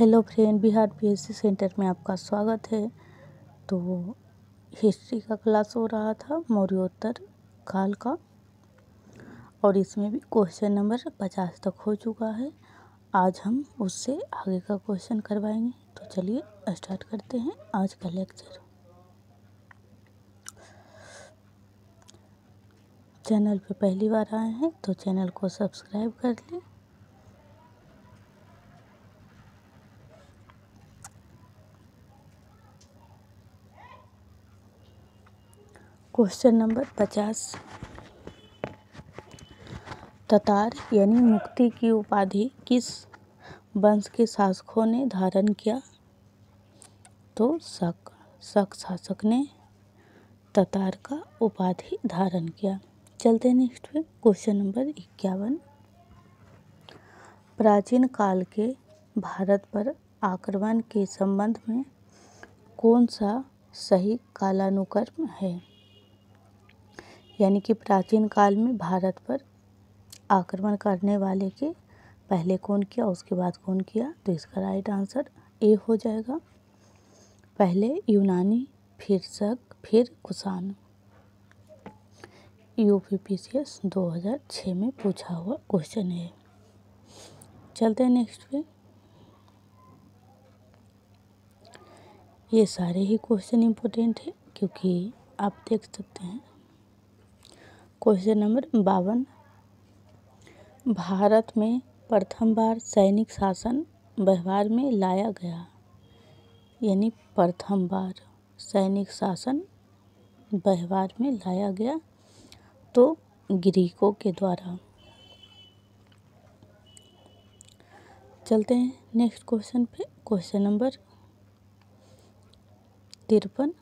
Hello friend, Bihar PSC centre में आपका स्वागत है। तो हिस्ट्री का क्लास हो रहा था मौर्योत्तर काल का, और इसमें भी क्वेश्चन नंबर 50 तक हो चुका है। आज हम उससे आगे का क्वेश्चन करवाएंगे। तो चलिए स्टार्ट करते हैं आज का लेक्चर। चैनल पे पहली बार आए हैं तो चैनल को सब्सक्राइब कर लें। Question number 50। ततार यानी मुक्ति की उपाधि किस वंश के शासकों ने धारण किया? तो शक शासक ने ततार का उपाधि धारण किया। चलते हैं नेक्स्ट पे। Question number 51। प्राचीन काल के भारत पर आक्रमण के संबंध में कौन सा सही कालानुक्रम है? यानी कि प्राचीन काल में भारत पर आक्रमण करने वाले के पहले कौन किया, उसके बाद कौन किया? तो इसका राइट आंसर ए हो जाएगा। पहले यूनानी, फिर शक, फिर कुषाण। यूपीपीसीएस 2006 में पूछा हुआ क्वेश्चन है। चलते हैं नेक्स्ट पे। ये सारे ही क्वेश्चन इम्पोर्टेंट है क्योंकि आप देख सकते हैं। Question number 52। भारत में प्रथम बार सैनिक शासन व्यवहार में लाया गया। यानी प्रथम बार सैनिक शासन व्यवहार में लाया गया तो ग्रीकों के द्वारा। चलते हैं नेक्स्ट क्वेश्चन पे। Question number 53।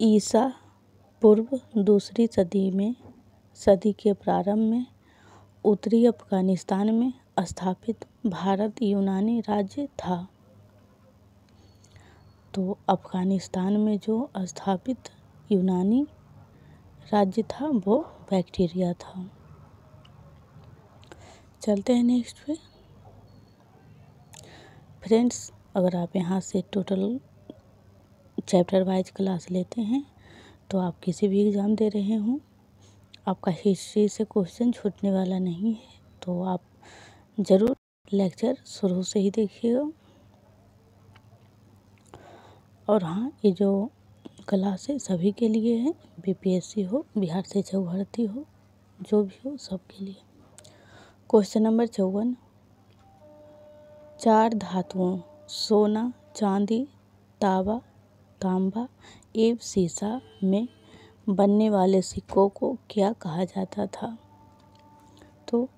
ईसा पूर्व दूसरी सदी के प्रारंभ में उत्तरी अफगानिस्तान में स्थापित भारत यूनानी राज्य था। तो अफगानिस्तान में जो स्थापित यूनानी राज्य था वो बैक्टीरिया था। चलते हैं नेक्स्ट पे। फ्रेंड्स, अगर आप यहाँ से टोटल चैप्टर वाइज क्लास लेते हैं तो आप किसी भी एग्ज़ाम दे रहे हों, आपका हिस्ट्री से क्वेश्चन छूटने वाला नहीं है। तो आप ज़रूर लेक्चर शुरू से ही देखिएगा। और हाँ, ये जो क्लास है सभी के लिए है, बीपीएससी हो, बिहार से छह भर्ती हो, जो भी हो सबके लिए। Question number 54। चार धातुओं सोना, चांदी, तांबा एवं सीसा में बनने वाले सिक्कों को क्या कहा जाता था? तो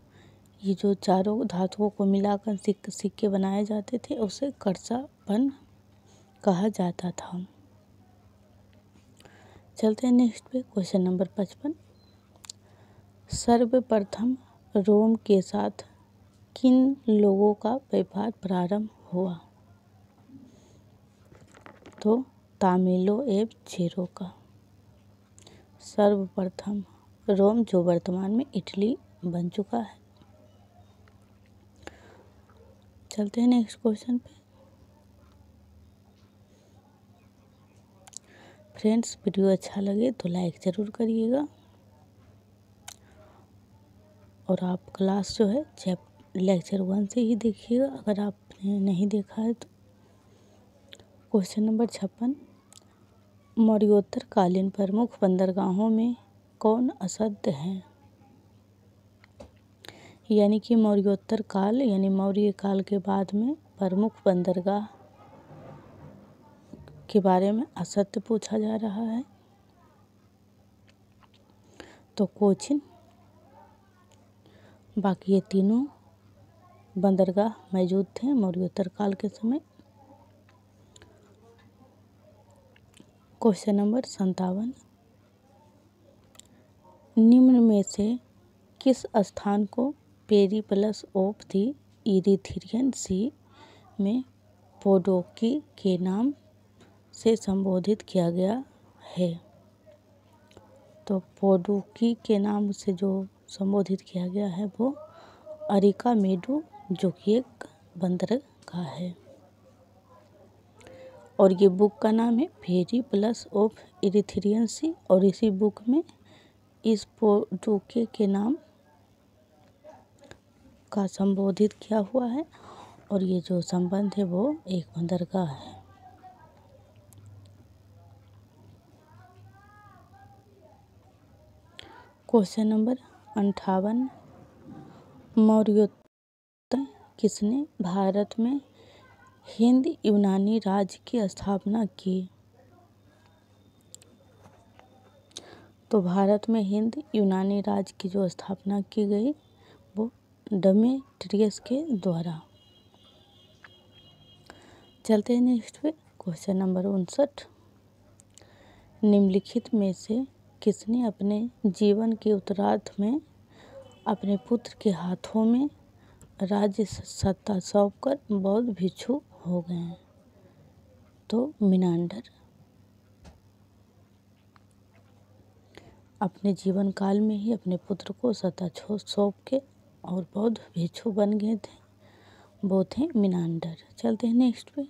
ये जो चारों धातुओं को मिलाकर सिक्के बनाए जाते थे उसे करसापन कहा जाता था। चलते हैं नेक्स्ट पे। Question number 55। सर्वप्रथम रोम के साथ किन लोगों का व्यापार प्रारंभ हुआ? तो तामिलों एवं चेरों का। सर्वप्रथम रोम, जो वर्तमान में इटली बन चुका है। चलते हैं नेक्स्ट क्वेश्चन पे। फ्रेंड्स, वीडियो अच्छा लगे तो लाइक ज़रूर करिएगा। और आप क्लास जो है लेक्चर 1 से ही देखिएगा अगर आपने नहीं देखा है तो। Question number 56। मौर्योत्तर कालीन प्रमुख बंदरगाहों में कौन असंध है? यानी कि मौर्योत्तर काल यानी मौर्य काल के बाद में प्रमुख बंदरगाह के बारे में असत्य पूछा जा रहा है। तो कोचिन, बाकी ये तीनों बंदरगाह मौजूद थे मौर्योत्तर काल के समय। Question number 57। निम्न में से किस स्थान को पेरिप्लस ऑफ द इरीथ्रियन सी में पोडोकी के नाम से संबोधित किया गया है? तो पोडोकी के नाम से जो संबोधित किया गया है वो अरिका मेडू, जो कि एक बंदरगाह का है। और ये बुक का नाम है फेरी प्लस ऑफ इरिथ्रियन सी, और इसी बुक में इस पोटोके के नाम का संबोधित किया हुआ है, और ये जो संबंध है वो एक बंदरगाह है। क्वेश्चन नंबर 58, मौर्योत्तर किसने भारत में हिंद यूनानी राज्य की स्थापना की? तो भारत में हिंद यूनानी राज्य की जो स्थापना की गई वो डेमेट्रियस के द्वारा। चलते हैं नेक्स्ट पे। क्वेश्चन नंबर 59, निम्नलिखित में से किसने अपने जीवन के उत्तरार्ध में अपने पुत्र के हाथों में राज्य सत्ता सौंपकर बौद्ध भिक्षु हो गए हैं? तो मिनांडर। अपने जीवन काल में ही अपने पुत्र को सत्ता सौंप के और बौद्ध भिक्षु बन गए थे, वो थे मिनांडर। चलते हैं नेक्स्ट पे।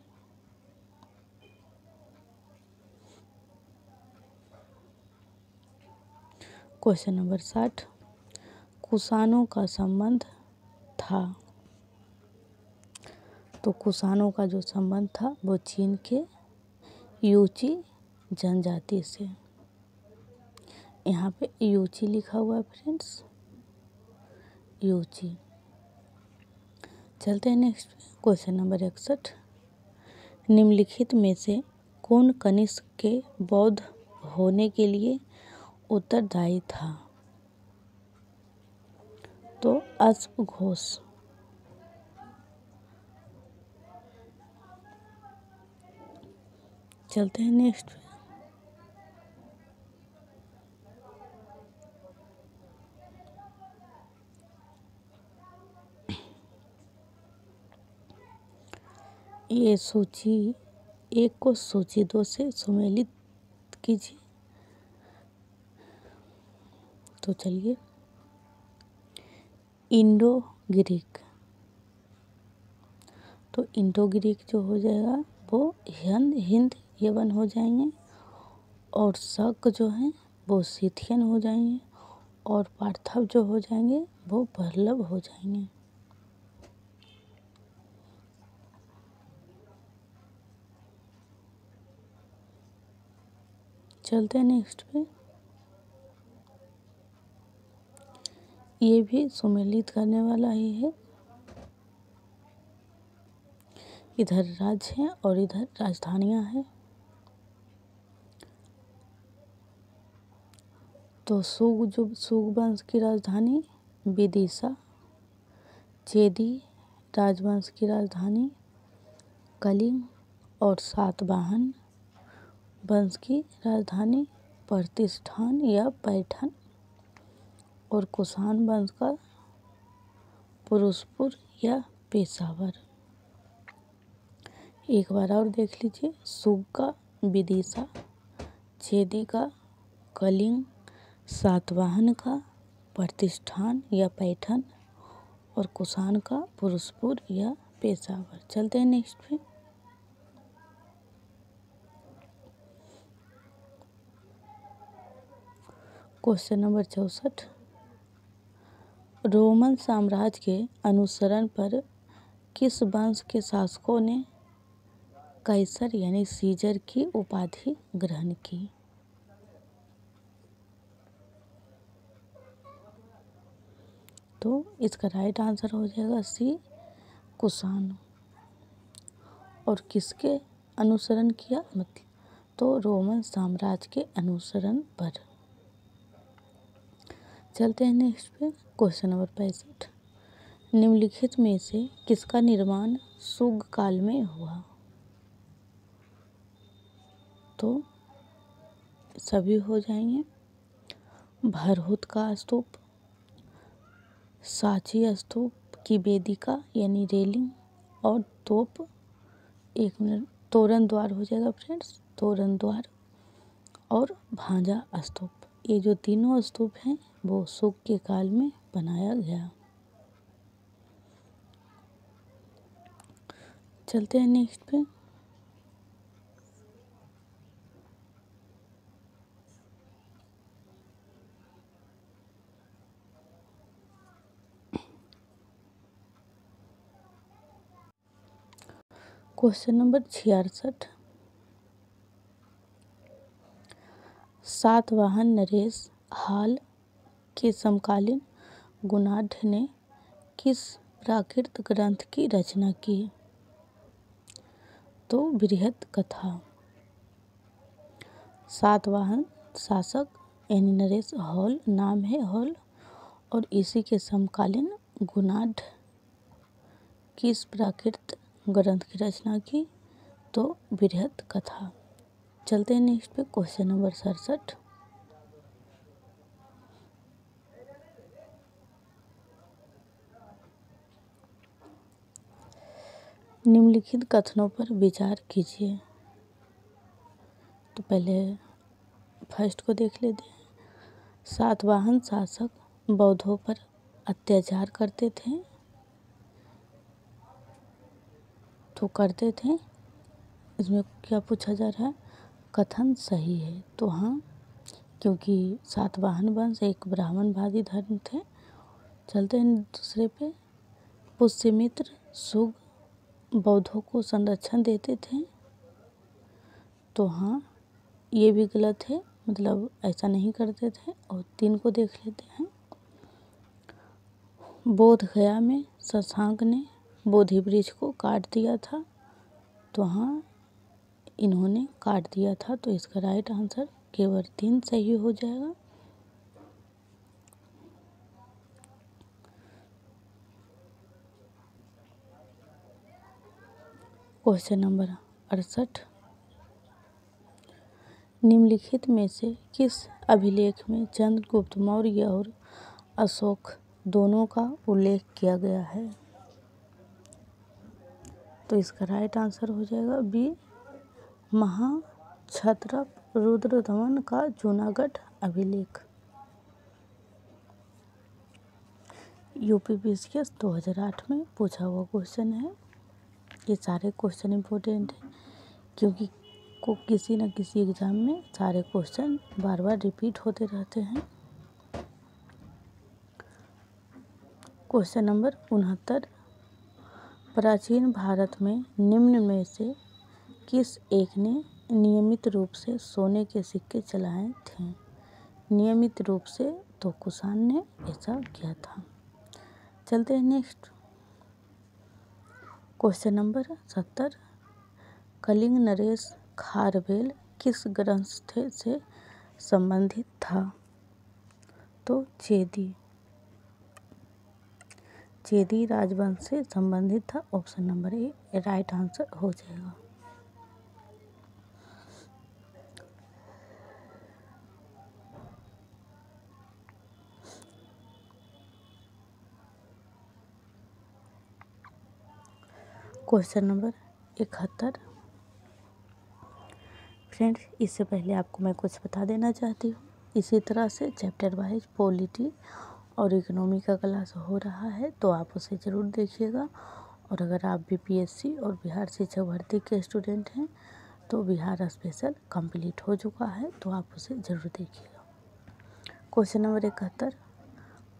क्वेश्चन नंबर 60, कुषाणों का संबंध था। तो कुषाणों का जो संबंध था वो चीन के यूची जनजाति से। यहाँ पे यूची लिखा हुआ है फ्रेंड्स, यूची। चलते हैं नेक्स्ट क्वेश्चन नंबर 61, निम्नलिखित में से कौन कनिष्क के बौद्ध होने के लिए उत्तरदायी था? तो अश्वघोष। चलते हैं नेक्स्ट। ये सूची 1 को सूची 2 से सुमेलित कीजिए। तो चलिए, इंडो ग्रीक। तो इंडो ग्रीक जो हो जाएगा वो हिंद यवन हो जाएंगे, और शक जो हैं वो सिथियन हो जाएंगे, और पार्थव जो हो जाएंगे वो पल्लव हो जाएंगे। चलते हैं नेक्स्ट पे। ये भी सुमेलित करने वाला ही है। इधर राज्य है और इधर राजधानियां हैं। तो सुग वंश की राजधानी विदिशा, चेदी राजवंश की राजधानी कलिंग, और सातवाहन वंश की राजधानी प्रतिष्ठान या पैठन, और कुषाण वंश का पुरुषपुर या पेशावर। एक बार और देख लीजिए, सुग का विदिशा, चेदी का कलिंग, सातवाहन का प्रतिष्ठान या पैठन, और कुषाण का पुरुषपुर या पेशावर। चलते हैं नेक्स्ट पे। क्वेश्चन नंबर 64, रोमन साम्राज्य के अनुसरण पर किस वंश के शासकों ने कैसर यानी सीजर की उपाधि ग्रहण की? तो इसका राइट आंसर हो जाएगा सी, कुषाण। और किसके अनुसरण किया, मतलब तो रोमन साम्राज्य के अनुसरण पर। चलते हैं नेक्स्ट पे। क्वेश्चन नंबर 65, निम्नलिखित में से किसका निर्माण सुग काल में हुआ? तो सभी हो जाएंगे, भरहुत का स्तूप, सांची स्तूप की वेदिका यानी रेलिंग, और तोप, एक मिनट, तोरण द्वार हो जाएगा फ्रेंड्स, तोरण द्वार, और भांजा स्तूप। ये जो तीनों स्तूप हैं वो सुग के काल में बनाया गया। चलते हैं नेक्स्ट पे। Question number 66। सातवाहन नरेश हाल के समकालीन गुणाढ़ ने किस प्राकृत ग्रंथ की रचना की? तो बृहत कथा। सातवाहन शासक यानी नरेश हॉल नाम है हॉल, और इसी के समकालीन गुणाढ़ किस प्राकृत ग्रंथ की रचना की? तो बृहत कथा। चलते हैं नेक्स्ट पे। Question number 67। निम्नलिखित कथनों पर विचार कीजिए। तो पहले फर्स्ट को देख लेते हैं। सातवाहन शासक बौद्धों पर अत्याचार करते थे, तो करते थे। इसमें क्या पूछा जा रहा है? कथन सही है। तो हाँ, क्योंकि सातवाहन वंश एक ब्राह्मणवादी धर्म थे। चलते हैं दूसरे पे। पुष्यमित्र सुग बौद्धों को संरक्षण देते थे, तो हाँ ये भी गलत है, मतलब ऐसा नहीं करते थे। और 3 को देख लेते हैं। बोध गया में शशांक ने बोधि वृक्ष को काट दिया था, तो हाँ इन्होंने काट दिया था। तो इसका राइट आंसर केवल 3 सही हो जाएगा। Question number 68। निम्नलिखित में से किस अभिलेख में चंद्रगुप्त मौर्य और अशोक दोनों का उल्लेख किया गया है? तो इसका राइट आंसर हो जाएगा बी, महाक्षत्रप रुद्रदमन का जूनागढ़ अभिलेख। यूपीपीसीएस 2008 में पूछा हुआ क्वेश्चन है। ये सारे क्वेश्चन इम्पोर्टेंट हैं, क्योंकि किसी न किसी एग्ज़ाम में सारे क्वेश्चन बार बार रिपीट होते रहते हैं। Question number 69। प्राचीन भारत में निम्न में से किस एक ने नियमित रूप से सोने के सिक्के चलाए थे? नियमित रूप से तो कुषाण ने ऐसा किया था। चलते हैं नेक्स्ट। Question number 70। कलिंग नरेश खारवेल किस ग्रंथ से संबंधित था? तो चेदी राजवंश से संबंधित था। Option number A right answer हो जाएगा। Question number 71। फ्रेंड्स, इससे पहले आपको मैं कुछ बता देना चाहती हूँ। इसी तरह से चैप्टर वाइज पॉलिटी और इकोनॉमी का क्लास हो रहा है, तो आप उसे ज़रूर देखिएगा। और अगर आप बीपीएससी और बिहार शिक्षक भर्ती के स्टूडेंट हैं तो बिहार स्पेशल कंप्लीट हो चुका है, तो आप उसे ज़रूर देखिएगा। Question number 71।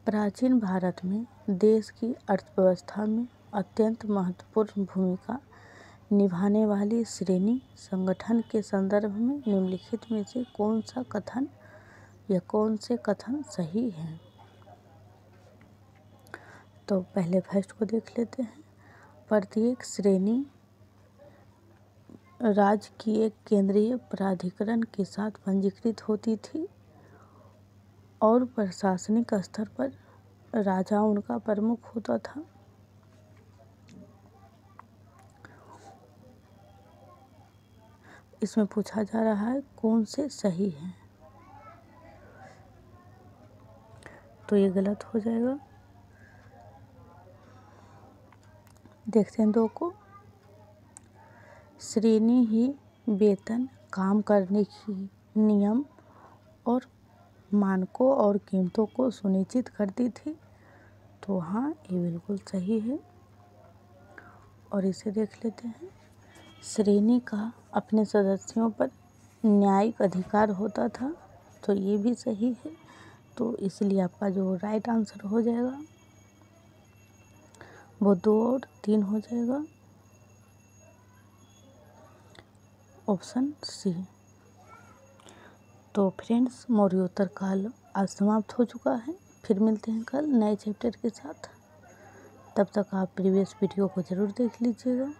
प्राचीन भारत में देश की अर्थव्यवस्था में अत्यंत महत्वपूर्ण भूमिका निभाने वाली श्रेणी संगठन के संदर्भ में निम्नलिखित में से कौन सा कथन या कौन से कथन सही हैं? तो पहले फर्स्ट को देख लेते हैं। प्रत्येक श्रेणी राज्य की एक केंद्रीय प्राधिकरण के साथ पंजीकृत होती थी और प्रशासनिक स्तर पर राजा उनका प्रमुख होता था। इसमें पूछा जा रहा है कौन से सही हैं, तो ये गलत हो जाएगा। देखते हैं 2 को। श्रेणी ही वेतन, काम करने की नियम और मानकों और कीमतों को सुनिश्चित करती थी, तो हाँ ये बिल्कुल सही है। और इसे देख लेते हैं। श्रेणी का अपने सदस्यों पर न्यायिक अधिकार होता था, तो ये भी सही है। तो इसलिए आपका जो राइट आंसर हो जाएगा वो 2 और 3 हो जाएगा, ऑप्शन सी। तो फ्रेंड्स, मौर्योत्तर काल आज समाप्त हो चुका है। फिर मिलते हैं कल नए चैप्टर के साथ। तब तक आप प्रीवियस वीडियो को ज़रूर देख लीजिएगा।